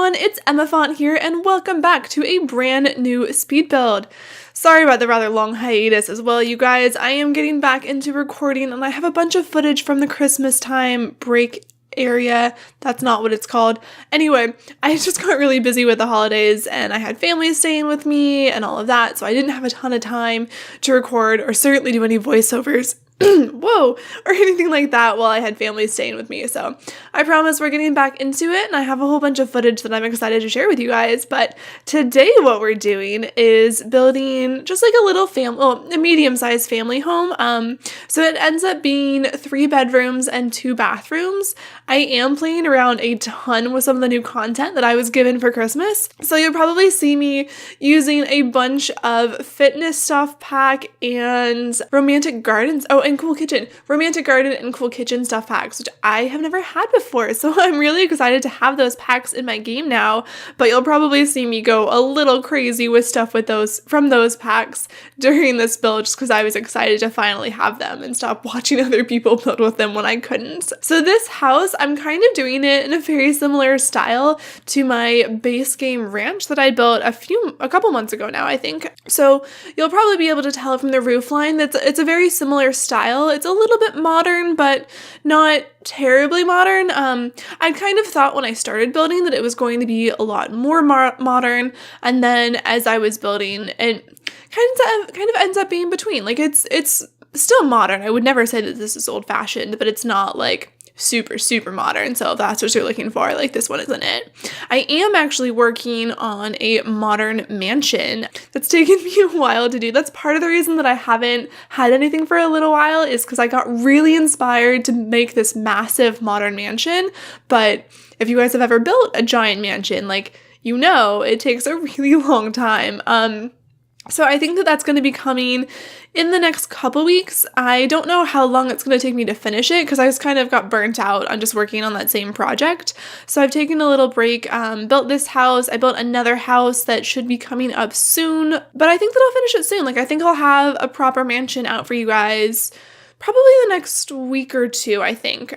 everyone, it's Emaphant here, and welcome back to a brand new speed build. Sorry about the rather long hiatus as well, you guys. I am getting back into recording, and I have a bunch of footage from the Christmas time break area. That's not what it's called. Anyway, I just got really busy with the holidays, and I had family staying with me and all of that, so I didn't have a ton of time to record or certainly do any voiceovers. Whoa, or anything like that while I had family staying with me. So I promise we're getting back into it, and I have a whole bunch of footage that I'm excited to share with you guys. But today what we're doing is building just like a little a medium-sized family home. So it ends up being 3 bedrooms and 2 bathrooms. I am playing around a ton with some of the new content that I was given for Christmas. So you'll probably see me using a bunch of fitness stuff pack and romantic gardens. Oh, and cool kitchen, romantic garden and cool kitchen stuff packs, which I have never had before. So I'm really excited to have those packs in my game now, but you'll probably see me go a little crazy with stuff with those from those packs during this build just because I was excited to finally have them and stop watching other people build with them when I couldn't. So this house, I'm kind of doing it in a very similar style to my base game ranch that I built a couple months ago now, I think. So you'll probably be able to tell from the roof line that it's a very similar style. It's a little bit modern, but not terribly modern. I kind of thought when I started building that it was going to be a lot more modern, and then as I was building, it kind of ends up being between. Like it's still modern. I would never say that this is old-fashioned, but it's not like super modern. So if that's what you're looking for, like this one isn't it. I am actually working on a modern mansion. That's taken me a while to do. That's part of the reason that I haven't had anything for a little while, is because I got really inspired to make this massive modern mansion. But if you guys have ever built a giant mansion, like, you know, it takes a really long time. So I think that that's going to be coming in the next couple weeks. I don't know how long it's going to take me to finish it because I just kind of got burnt out on just working on that same project. So I've taken a little break, built this house. I built another house that should be coming up soon, but I think that I'll finish it soon. Like, I think I'll have a proper mansion out for you guys probably the next week or two, I think.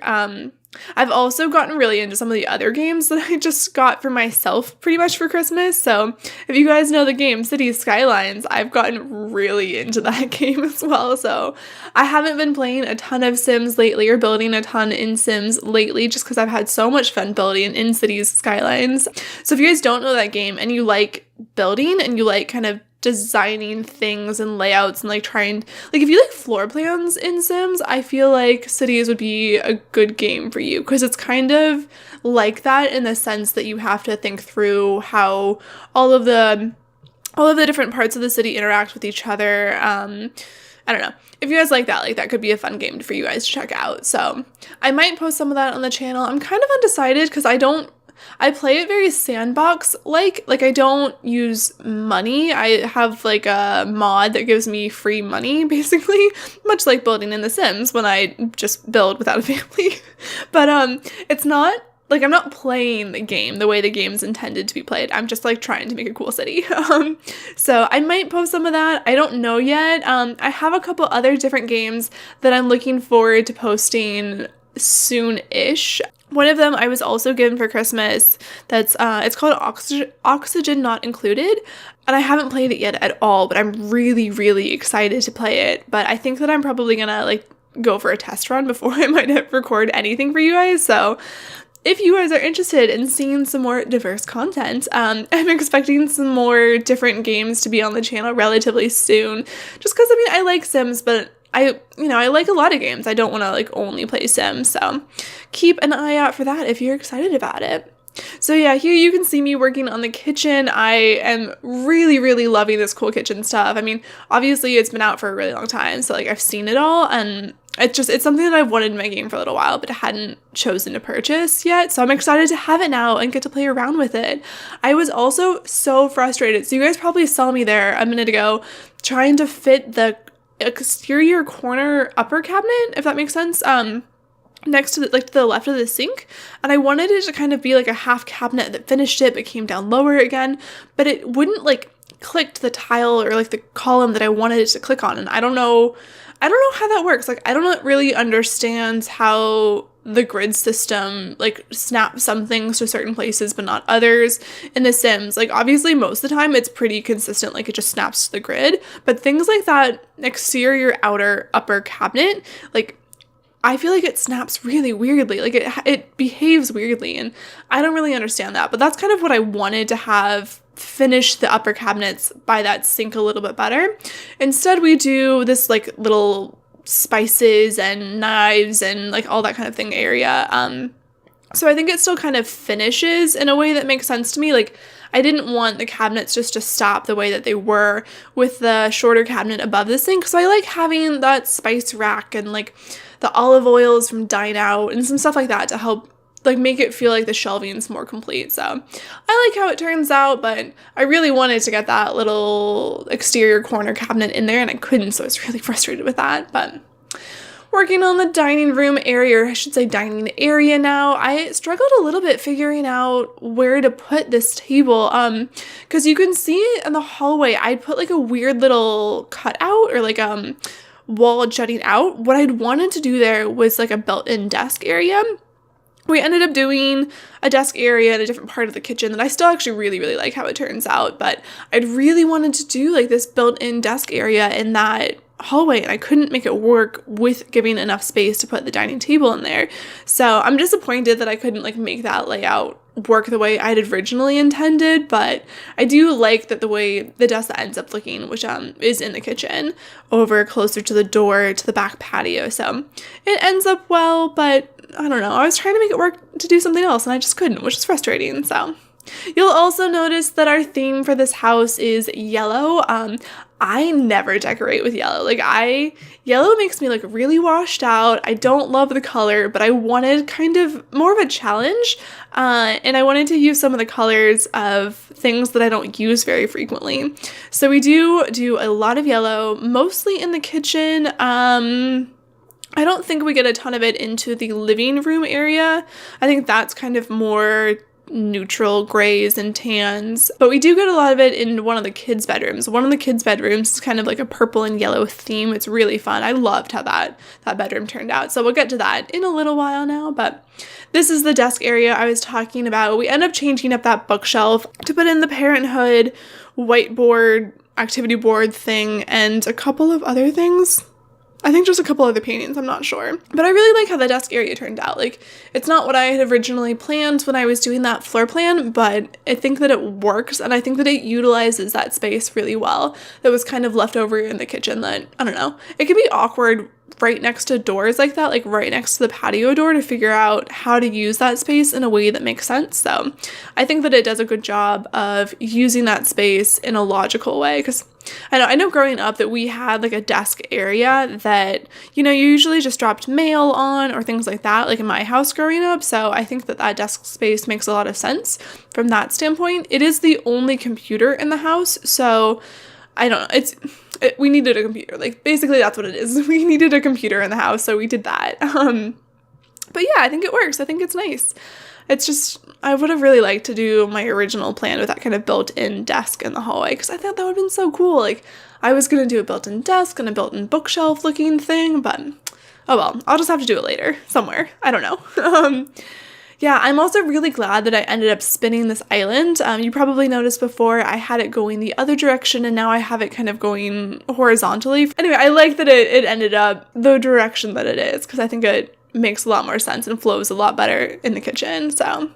I've also gotten really into some of the other games that I just got for myself pretty much for Christmas. So if you guys know the game Cities Skylines, I've gotten really into that game as well. So I haven't been playing a ton of Sims lately or building a ton in Sims lately just because I've had so much fun building in Cities Skylines. So if you guys don't know that game and you like building and you like kind of designing things and layouts and like trying, like if you like floor plans in Sims, I feel like Cities would be a good game for you because it's kind of like that in the sense that you have to think through how all of the different parts of the city interact with each other. I don't know. If you guys like that could be a fun game for you guys to check out. So I might post some of that on the channel. I'm kind of undecided because I play it very sandbox-like. Like, I don't use money. I have, like, a mod that gives me free money, basically. Much like building in The Sims when I just build without a family. But, it's not, like, I'm not playing the game the way the game's intended to be played. I'm just, like, trying to make a cool city. So I might post some of that. I don't know yet. I have a couple other different games that I'm looking forward to posting soon-ish. One of them I was also given for Christmas that's it's called Oxygen Not Included, and I haven't played it yet at all, but I'm really excited to play it. But I think that I'm probably gonna like go for a test run before I might record anything for you guys. So if you guys are interested in seeing some more diverse content, I'm expecting some more different games to be on the channel relatively soon, just because I like Sims, but I like a lot of games. I don't want to like only play Sims, so keep an eye out for that if you're excited about it. So yeah, here you can see me working on the kitchen. I am really loving this cool kitchen stuff. I mean, obviously it's been out for a really long time, so like I've seen it all, and it's something that I've wanted in my game for a little while, but hadn't chosen to purchase yet. So I'm excited to have it now and get to play around with it. I was also so frustrated. So you guys probably saw me there a minute ago trying to fit the exterior corner upper cabinet, if that makes sense, next to to the left of the sink, and I wanted it to kind of be like a half cabinet that finished it but came down lower again, but it wouldn't like click to the tile or like the column that I wanted it to click on, and I don't know how that works. Like, I don't really understand how the grid system like snaps some things to certain places but not others. In The Sims, like obviously most of the time it's pretty consistent, like it just snaps to the grid, but things like that exterior outer upper cabinet, like I feel like it snaps really weirdly, like it behaves weirdly, and I don't really understand that. But that's kind of what I wanted to have finish the upper cabinets by that sink a little bit better. Instead, we do this like little spices and knives and like all that kind of thing area. So I think it still kind of finishes in a way that makes sense to me. Like I didn't want the cabinets just to stop the way that they were with the shorter cabinet above the sink, because I like having that spice rack and like the olive oils from Dine Out and some stuff like that to help like make it feel like the shelving's more complete. So I like how it turns out, but I really wanted to get that little exterior corner cabinet in there and I couldn't, so I was really frustrated with that. But working on the dining room area, or I should say dining area now, I struggled a little bit figuring out where to put this table. Because you can see in the hallway, I put like a weird little cutout or like wall jutting out. What I'd wanted to do there was like a built-in desk area. We ended up doing a desk area in a different part of the kitchen that I still actually really, really like how it turns out, but I'd really wanted to do like this built-in desk area in that hallway, and I couldn't make it work with giving enough space to put the dining table in there. So I'm disappointed that I couldn't like make that layout work the way I'd originally intended, but I do like that the way the desk ends up looking, which is in the kitchen over closer to the door to the back patio. So it ends up well, but I don't know, I was trying to make it work to do something else and I just couldn't, which is frustrating. So you'll also notice that our theme for this house is yellow. I never decorate with yellow. Yellow makes me like really washed out. I don't love the color, but I wanted kind of more of a challenge. And I wanted to use some of the colors of things that I don't use very frequently. So we do a lot of yellow, mostly in the kitchen. I don't think we get a ton of it into the living room area. I think that's kind of more neutral grays and tans, but we do get a lot of it in one of the kids' bedrooms. One of the kids' bedrooms is kind of like a purple and yellow theme. It's really fun. I loved how that bedroom turned out. So we'll get to that in a little while now, but this is the desk area I was talking about. We end up changing up that bookshelf to put in the Parenthood whiteboard, activity board thing, and a couple of other things. I think just a couple other paintings, I'm not sure. But I really like how the desk area turned out. Like, it's not what I had originally planned when I was doing that floor plan, but I think that it works, and I think that it utilizes that space really well that was kind of left over in the kitchen that, I don't know, it can be awkward right next to doors like that, like right next to the patio door, to figure out how to use that space in a way that makes sense. So I think that it does a good job of using that space in a logical way, because I know growing up that we had like a desk area that, you know, you usually just dropped mail on or things like that, like in my house growing up. So I think that desk space makes a lot of sense from that standpoint. It is the only computer in the house, so I don't know, we needed a computer. Like, basically that's what it is. We needed a computer in the house, so we did that. But yeah, I think it works. I think it's nice. It's just, I would have really liked to do my original plan with that kind of built-in desk in the hallway, because I thought that would have been so cool. Like, I was going to do a built-in desk and a built-in bookshelf looking thing, but oh well, I'll just have to do it later, somewhere. I don't know. Yeah, I'm also really glad that I ended up spinning this island. You probably noticed before I had it going the other direction, and now I have it kind of going horizontally. Anyway, I like that it ended up the direction that it is, because I think it makes a lot more sense and flows a lot better in the kitchen. So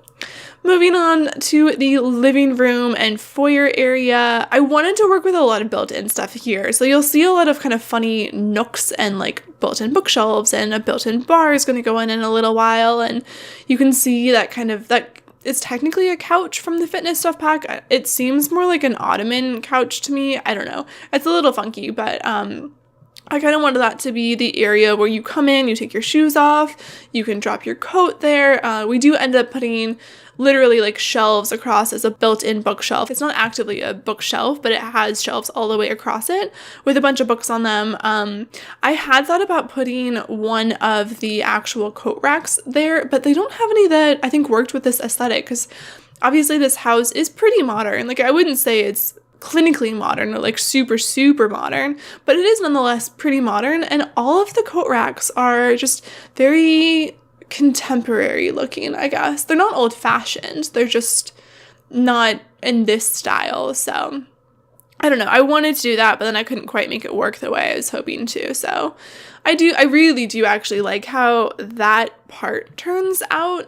moving on to the living room and foyer area, I wanted to work with a lot of built-in stuff here. So you'll see a lot of kind of funny nooks and like built-in bookshelves, and a built-in bar is going to go in a little while. And you can see that it's technically a couch from the fitness stuff pack. It seems more like an ottoman couch to me. I don't know. It's a little funky, but I kind of wanted that to be the area where you come in, you take your shoes off, you can drop your coat there. We do end up putting literally like shelves across as a built-in bookshelf. It's not actively a bookshelf, but it has shelves all the way across it with a bunch of books on them. I had thought about putting one of the actual coat racks there, but they don't have any that I think worked with this aesthetic, because obviously this house is pretty modern. Like, I wouldn't say it's clinically modern or like super, super modern, but it is nonetheless pretty modern, and all of the coat racks are just very contemporary looking, I guess. They're not old-fashioned. They're just not in this style. So I don't know. I wanted to do that, but then I couldn't quite make it work the way I was hoping to. So I really do actually like how that part turns out.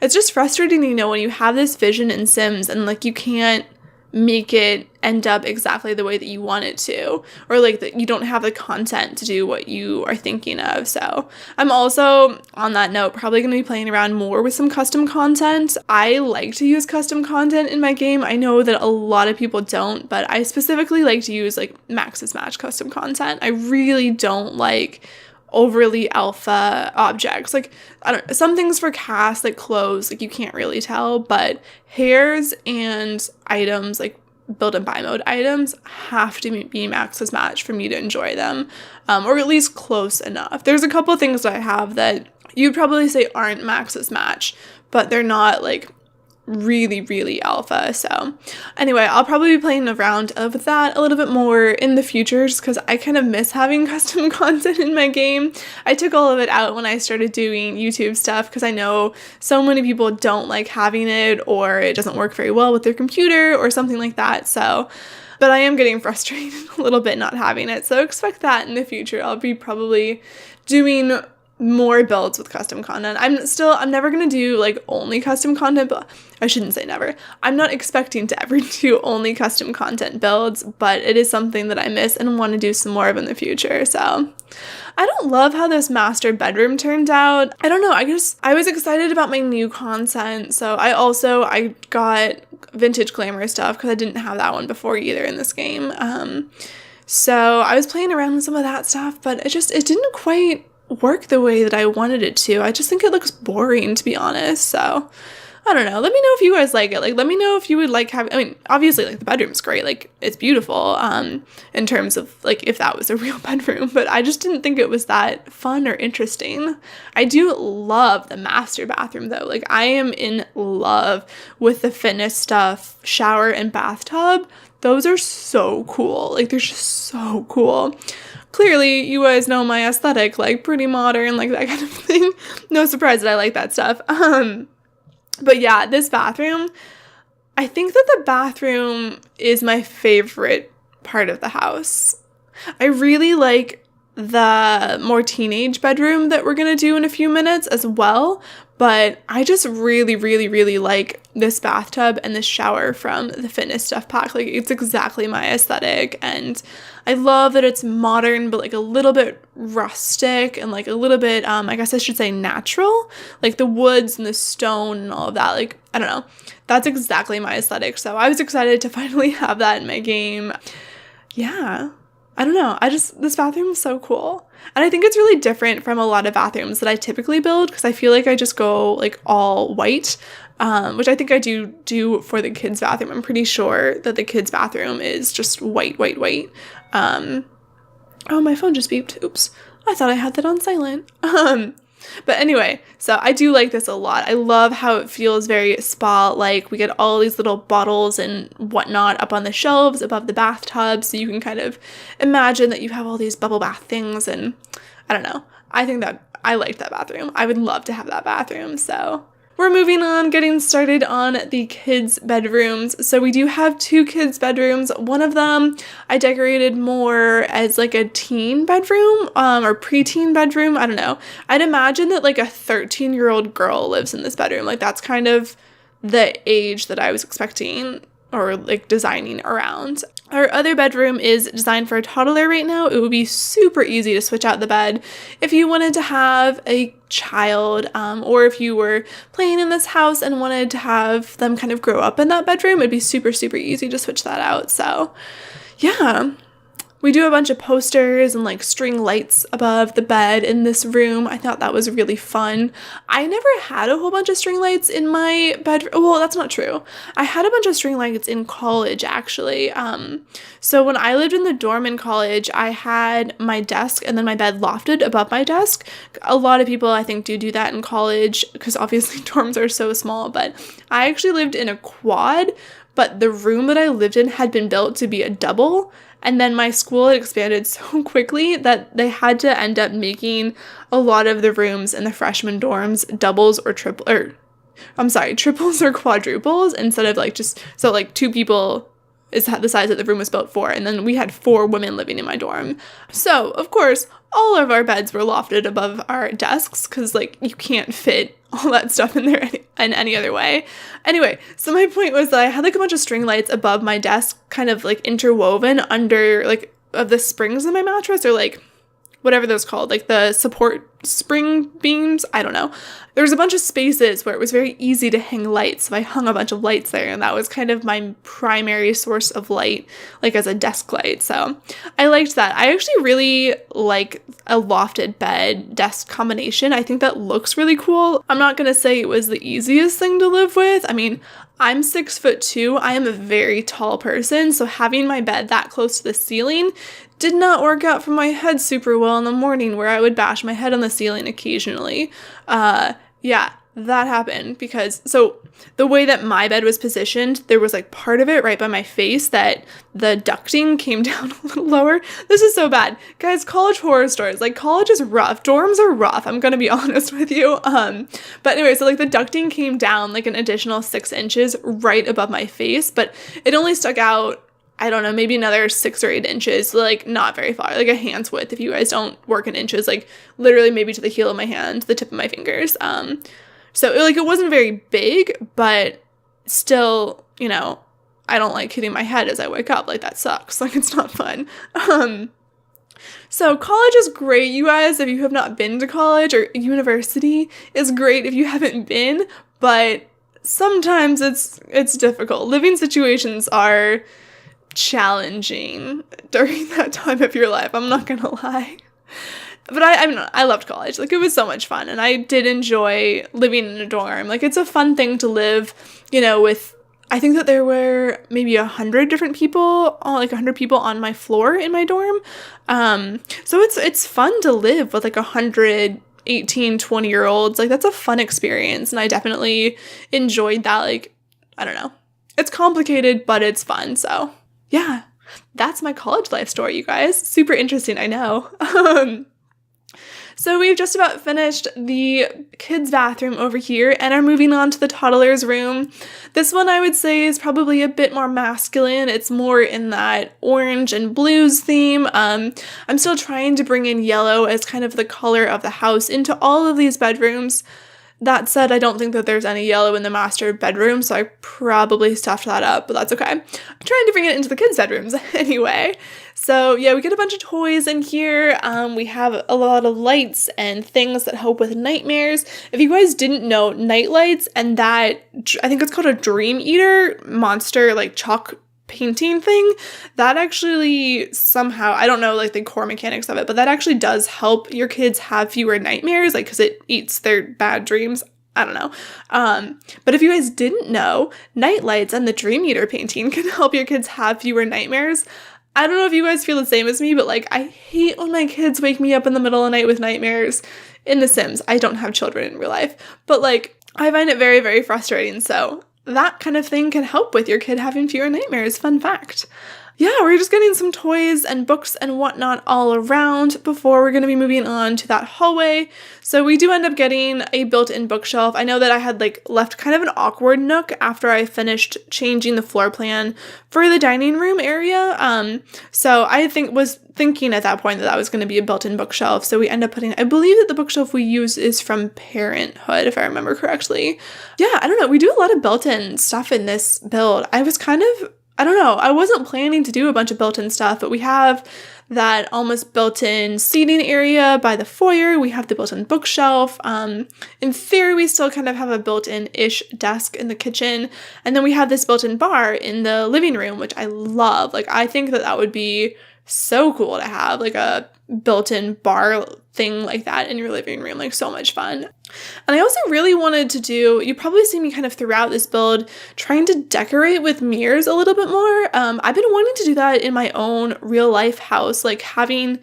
It's just frustrating, when you have this vision in Sims and like you can't make it end up exactly the way that you want it to, or like that you don't have the content to do what you are thinking of. So I'm also, on that note, probably going to be playing around more with some custom content. I like to use custom content in my game. I know that a lot of people don't, but I specifically like to use like Max's Match custom content. I really don't like overly alpha objects. Like, I don't know, some things for cast, like clothes, like you can't really tell, but hairs and items, like build and buy mode items, have to be Max's Match for me to enjoy them, or at least close enough. There's a couple of things that I have that you'd probably say aren't Max's Match, but they're not like really, really alpha. So anyway, I'll probably be playing a round of that a little bit more in the future, just because I kind of miss having custom content in my game. I took all of it out when I started doing YouTube stuff, because I know so many people don't like having it, or it doesn't work very well with their computer or something like that. So, but I am getting frustrated a little bit not having it. So expect that in the future. I'll be probably doing more builds with custom content. I'm never gonna do like only custom content, but I shouldn't say never. I'm not expecting to ever do only custom content builds, but it is something that I miss and want to do some more of in the future. So I don't love how this master bedroom turned out. I don't know, I guess I was excited about my new content. So I got vintage glamour stuff because I didn't have that one before either in this game. So I was playing around with some of that stuff, but it didn't quite work the way that I wanted it to. I just think it looks boring, to be honest. So I don't know. Let me know if you guys like it. Like, let me know if you would like having, I mean, obviously, like, the bedroom's great. Like, it's beautiful, in terms of, like, if that was a real bedroom. But I just didn't think it was that fun or interesting. I do love the master bathroom, though. Like, I am in love with the fitness stuff, shower and bathtub. Those are so cool. Like, they're just so cool. Clearly, you guys know my aesthetic, like, pretty modern, like, that kind of thing. No surprise that I like that stuff. But yeah, this bathroom, I think that the bathroom is my favorite part of the house. I really like the more teenage bedroom that we're gonna do in a few minutes as well, but I just really, really, really like this bathtub and this shower from the fitness stuff pack. Like, it's exactly my aesthetic, and I love that it's modern, but like a little bit rustic and like a little bit, I guess I should say natural, like the woods and the stone and all of that. Like, I don't know, that's exactly my aesthetic. So I was excited to finally have that in my game. Yeah, I don't know. This bathroom is so cool. And I think it's really different from a lot of bathrooms that I typically build, because I feel like I just go like all white, which I think I do for the kids' bathroom. I'm pretty sure that the kids' bathroom is just white, white, white. Oh, my phone just beeped. Oops. I thought I had that on silent. But anyway, so I do like this a lot. I love how it feels very spa-like. We get all these little bottles and whatnot up on the shelves above the bathtub, so you can kind of imagine that you have all these bubble bath things, and I don't know. I think that I liked that bathroom. I would love to have that bathroom, so we're moving on, getting started on the kids' bedrooms. So we do have 2 kids' bedrooms. One of them I decorated more as like a teen bedroom, or preteen bedroom. I don't know. I'd imagine that like a 13-year-old girl lives in this bedroom. Like, that's kind of the age that I was expecting or like designing around. Our other bedroom is designed for a toddler right now. It would be super easy to switch out the bed if you wanted to have a child, or if you were playing in this house and wanted to have them kind of grow up in that bedroom. It'd be super, super easy to switch that out. So yeah. We do a bunch of posters and like string lights above the bed in this room. I thought that was really fun. I never had a whole bunch of string lights in my bedroom. Well, that's not true. I had a bunch of string lights in college, actually. So when I lived in the dorm in college, I had my desk and then my bed lofted above my desk. A lot of people, I think, do that in college because obviously dorms are so small, but I actually lived in a quad, but the room that I lived in had been built to be a double, And then my school had expanded so quickly that they had to end up making a lot of the rooms in the freshman dorms triples or quadruples instead of like just, so like 2 people is the size that the room was built for. And then we had 4 women living in my dorm. So, of course, all of our beds were lofted above our desks because, like, you can't fit all that stuff in there in any other way. Anyway, so my point was that I had, like, a bunch of string lights above my desk, kind of, like, interwoven under, like, of the springs of my mattress, or, like, whatever those called, like the support spring beams, I don't know. There was a bunch of spaces where it was very easy to hang lights, so I hung a bunch of lights there, and that was kind of my primary source of light, like as a desk light, so I liked that. I actually really like a lofted bed desk combination. I think that looks really cool. I'm not gonna say it was the easiest thing to live with. I mean, I'm 6'2". I am a very tall person, so having my bed that close to the ceiling did not work out for my head super well in the morning, where I would bash my head on the ceiling occasionally. Yeah, that happened because, so the way that my bed was positioned, there was like part of it right by my face that the ducting came down a little lower. This is so bad. Guys, college horror stories. Like, college is rough. Dorms are rough. I'm gonna be honest with you. But anyway, so like the ducting came down like an additional 6 inches right above my face, but it only stuck out, I don't know, maybe another 6 or 8 inches, like not very far, like a hand's width if you guys don't work in inches, like literally maybe to the heel of my hand, the tip of my fingers. So it wasn't very big, but still, you know, I don't like hitting my head as I wake up. Like, that sucks. Like, it's not fun. So college is great, you guys, if you have not been to college, or university is great if you haven't been, but sometimes it's difficult. Living situations are challenging during that time of your life, I'm not gonna lie. But I loved college. Like, it was so much fun, and I did enjoy living in a dorm. Like, it's a fun thing to live, you know, with, I think that there were maybe 100 different people, like 100 people on my floor in my dorm. So it's fun to live with like 100 18, 20-year-olds. Like, that's a fun experience, and I definitely enjoyed that. Like, I don't know. It's complicated, but it's fun, so yeah, that's my college life story, you guys. Super interesting, I know. So we've just about finished the kids' bathroom over here and are moving on to the toddler's room. This one I would say is probably a bit more masculine. It's more in that orange and blues theme. I'm still trying to bring in yellow as kind of the color of the house into all of these bedrooms. That said, I don't think that there's any yellow in the master bedroom, so I probably stuffed that up, but that's okay. I'm trying to bring it into the kids' bedrooms anyway. So yeah, we get a bunch of toys in here. We have a lot of lights and things that help with nightmares. If you guys didn't know, night lights and that, I think it's called a Dream Eater monster, like chalk painting thing, that actually somehow, I don't know like the core mechanics of it, but that actually does help your kids have fewer nightmares, like because it eats their bad dreams. I don't know. But if you guys didn't know, night lights and the Dream Eater painting can help your kids have fewer nightmares. I don't know if you guys feel the same as me, but like, I hate when my kids wake me up in the middle of the night with nightmares. In The Sims, I don't have children in real life, but like, I find it very, very frustrating. So that kind of thing can help with your kid having fewer nightmares. Fun fact. Yeah, we're just getting some toys and books and whatnot all around before we're going to be moving on to that hallway. So we do end up getting a built-in bookshelf. I know that I had like left kind of an awkward nook after I finished changing the floor plan for the dining room area. So I was thinking at that point that that was going to be a built-in bookshelf. So we end up putting, I believe that the bookshelf we use is from Parenthood, if I remember correctly. Yeah, I don't know. We do a lot of built-in stuff in this build. I don't know, I wasn't planning to do a bunch of built-in stuff, but we have that almost built-in seating area by the foyer. We have the built-in bookshelf. In theory, we still kind of have a built-in-ish desk in the kitchen. And then we have this built-in bar in the living room, which I love. Like, I think that that would be so cool to have, like a built-in bar thing like that in your living room. Like, so much fun. And I also really wanted to do, you probably see me kind of throughout this build trying to decorate with mirrors a little bit more. I've been wanting to do that in my own real life house, like having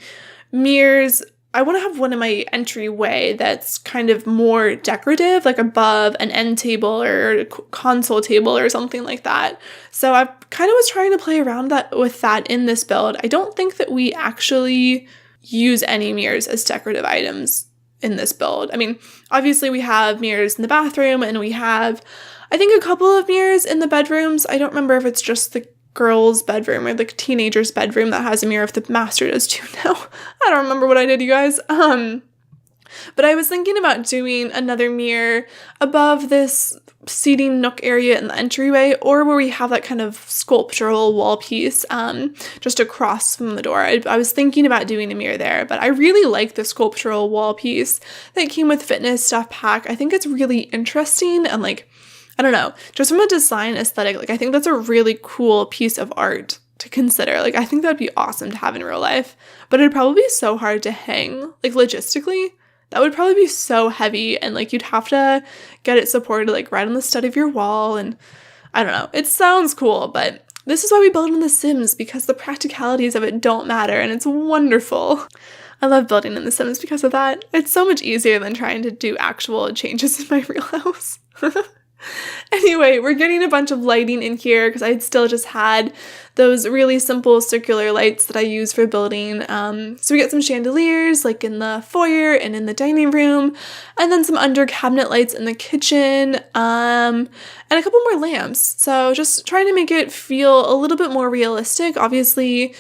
mirrors I want to have one in my entryway that's kind of more decorative, like above an end table or a console table or something like that. So I kind of was trying to play around with that in this build. I don't think that we actually use any mirrors as decorative items in this build. I mean, obviously we have mirrors in the bathroom and we have, I think, a couple of mirrors in the bedrooms. I don't remember if it's just the girl's bedroom or the teenager's bedroom that has a mirror, if the master does too now. I don't remember what I did, you guys. But I was thinking about doing another mirror above this seating nook area in the entryway, or where we have that kind of sculptural wall piece just across from the door. I was thinking about doing a mirror there, but I really like the sculptural wall piece that came with Fitness Stuff Pack. I think it's really interesting and like, I don't know, just from a design aesthetic, like I think that's a really cool piece of art to consider. Like I think that'd be awesome to have in real life, but it'd probably be so hard to hang, like logistically. That would probably be so heavy, and like you'd have to get it supported like right on the stud of your wall, and I don't know. It sounds cool, but this is why we build in The Sims, because the practicalities of it don't matter, and it's wonderful. I love building in The Sims because of that. It's so much easier than trying to do actual changes in my real house. Anyway, we're getting a bunch of lighting in here because I still just had those really simple circular lights that I use for building. So we get some chandeliers like in the foyer and in the dining room, and then some under cabinet lights in the kitchen, and a couple more lamps. So just trying to make it feel a little bit more realistic. Obviously,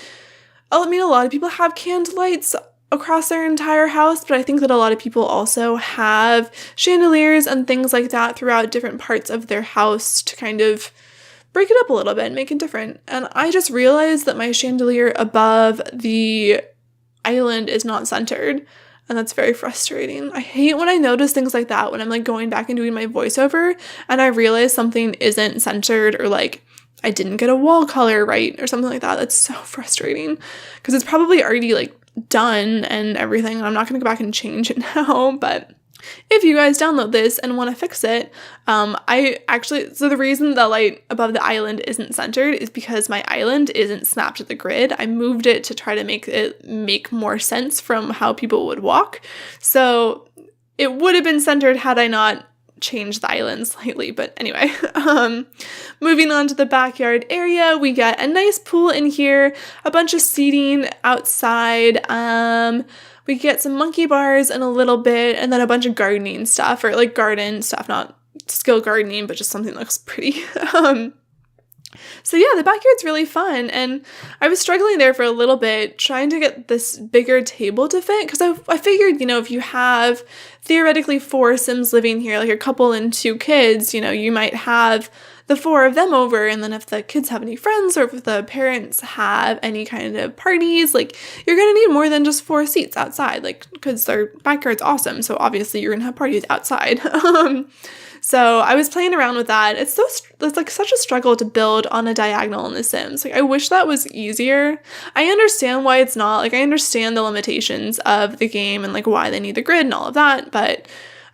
I mean, a lot of people have candle lights across their entire house, but I think that a lot of people also have chandeliers and things like that throughout different parts of their house to kind of break it up a little bit and make it different. And I just realized that my chandelier above the island is not centered, and that's very frustrating. I hate when I notice things like that when I'm like going back and doing my voiceover and I realize something isn't centered, or like I didn't get a wall color right or something like that. That's so frustrating because it's probably already like done and everything, and I'm not going to go back and change it now. But if you guys download this and want to fix it, so the reason the light above the island isn't centered is because my island isn't snapped to the grid. I moved it to try to make it make more sense from how people would walk. So it would have been centered had I not change the island slightly. But anyway, moving on to the backyard area, we get a nice pool in here, a bunch of seating outside, we get some monkey bars in a little bit, and then a bunch of gardening stuff, or like garden stuff, not skill gardening, but just something that looks pretty. So yeah, the backyard's really fun, and I was struggling there for a little bit trying to get this bigger table to fit, because I figured, you know, if you have theoretically 4 Sims living here, like a couple and 2 kids, you know, you might have the 4 of them over, and then if the kids have any friends or if the parents have any kind of parties, like you're gonna need more than just 4 seats outside, like because their backyard's awesome, so obviously you're gonna have parties outside. So I was playing around with that. It's like such a struggle to build on a diagonal in The Sims. Like I wish that was easier. I understand why it's not. Like I understand the limitations of the game and like why they need the grid and all of that, but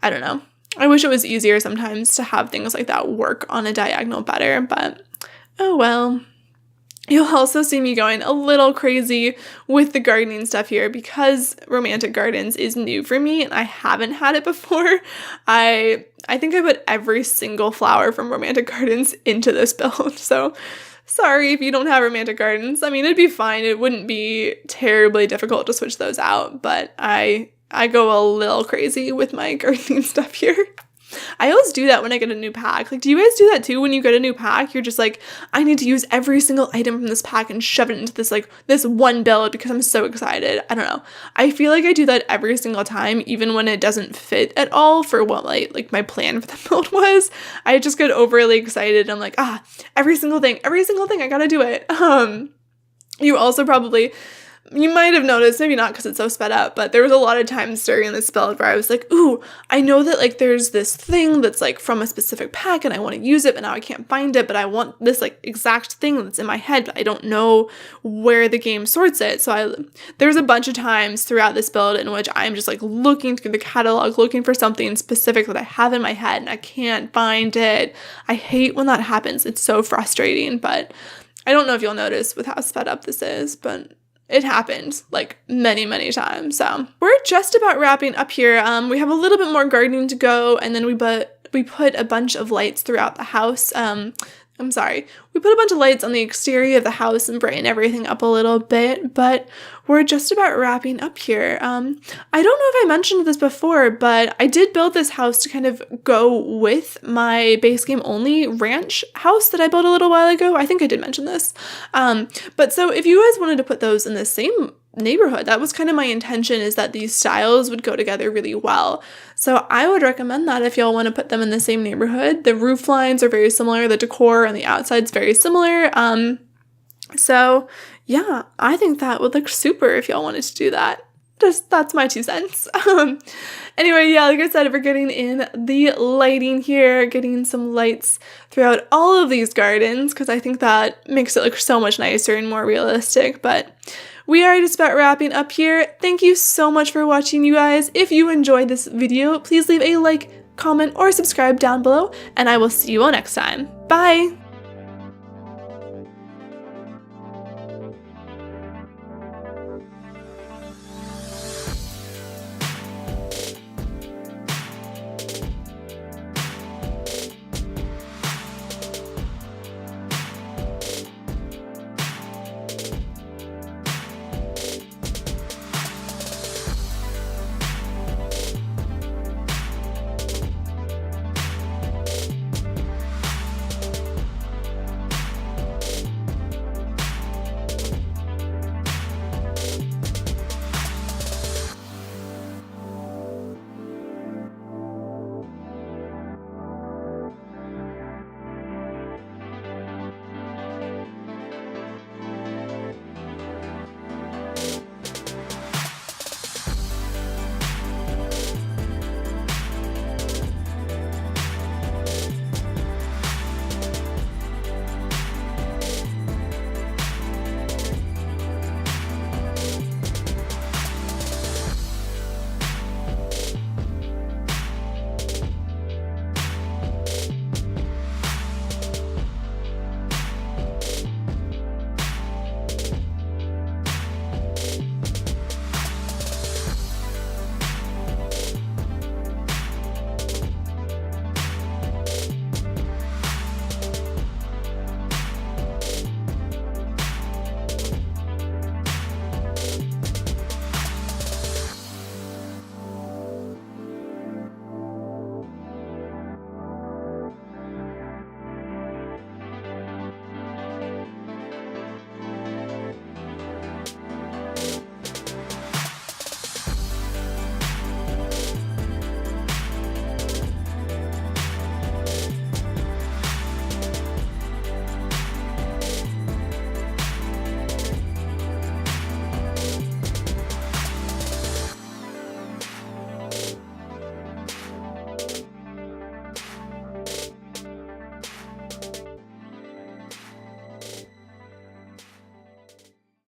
I don't know. I wish it was easier sometimes to have things like that work on a diagonal better, but oh well. You'll also see me going a little crazy with the gardening stuff here because Romantic Gardens is new for me and I haven't had it before. I think I put every single flower from Romantic Gardens into this build, so sorry if you don't have Romantic Gardens. I mean, it'd be fine. It wouldn't be terribly difficult to switch those out, but I go a little crazy with my gardening stuff here. I always do that when I get a new pack. Like, do you guys do that too when you get a new pack? You're just like, I need to use every single item from this pack and shove it into this one build because I'm so excited. I don't know. I feel like I do that every single time, even when it doesn't fit at all for what my plan for the build was. I just get overly excited. I'm like, every single thing, I gotta do it. You might have noticed, maybe not because it's so sped up, but there was a lot of times during this build where I was like, ooh, I know that like there's this thing that's like from a specific pack and I want to use it, but now I can't find it, but I want this like exact thing that's in my head, but I don't know where the game sorts it. So there's a bunch of times throughout this build in which I'm just like looking through the catalog, looking for something specific that I have in my head and I can't find it. I hate when that happens. It's so frustrating, but I don't know if you'll notice with how sped up this is, but it happened like many, many times. So we're just about wrapping up here. We have a little bit more gardening to go, and then we put a bunch of lights throughout the house. We put a bunch of lights on the exterior of the house and brighten everything up a little bit, but we're just about wrapping up here. I don't know if I mentioned this before, but I did build this house to kind of go with my base game only ranch house that I built a little while ago. I think I did mention this. But so if you guys wanted to put those in the same neighborhood, that was kind of my intention, is that these styles would go together really well. So I would recommend that if y'all want to put them in the same neighborhood. The roof lines are very similar, the decor on the outside's very similar. So yeah, I think that would look super if y'all wanted to do that. That's my 2 cents. Anyway, yeah, like I said, we're getting in the lighting here, getting some lights throughout all of these gardens, because I think that makes it look so much nicer and more realistic. But we are just about wrapping up here. Thank you so much for watching, you guys. If you enjoyed this video, please leave a like, comment, or subscribe down below, and I will see you all next time. Bye!